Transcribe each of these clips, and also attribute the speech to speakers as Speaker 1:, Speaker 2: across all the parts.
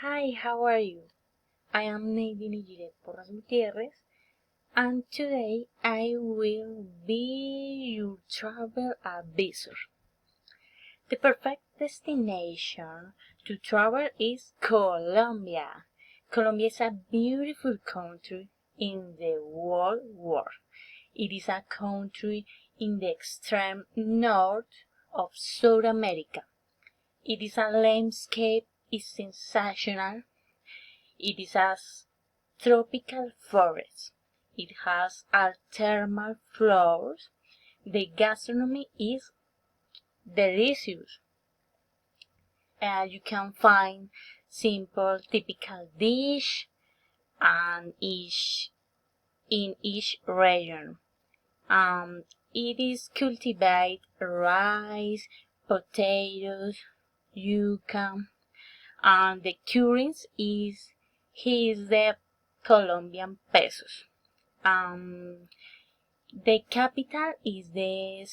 Speaker 1: Hi, how are you? I am Nadine Porras Gutierrez, and today I will be your travel advisor. The perfect destination to travel is Colombia. Colombia is a beautiful country in the whole world. It is a country in the extreme north of South America. Its landscape is sensational. It is a tropical forest. It has a thermal floors. The gastronomy is delicious. You can find simple typical dish and in each region. It is cultivate rice, potatoes, yuca, and the currency is the Colombian pesos. The capital is the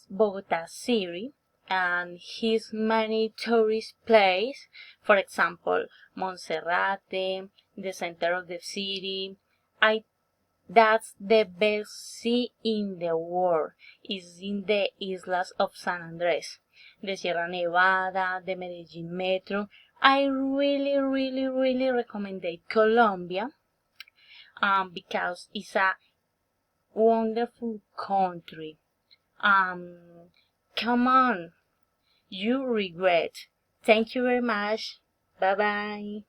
Speaker 1: Bogota city, and has many tourist places. For example, Monserrate, the center of the city. That's the best sea in the world. Is in the islas of San Andres, the Sierra Nevada, the Medellin Metro. I really recommend Colombia because it's a wonderful country. Come on, you regret. Thank you very much. Bye bye.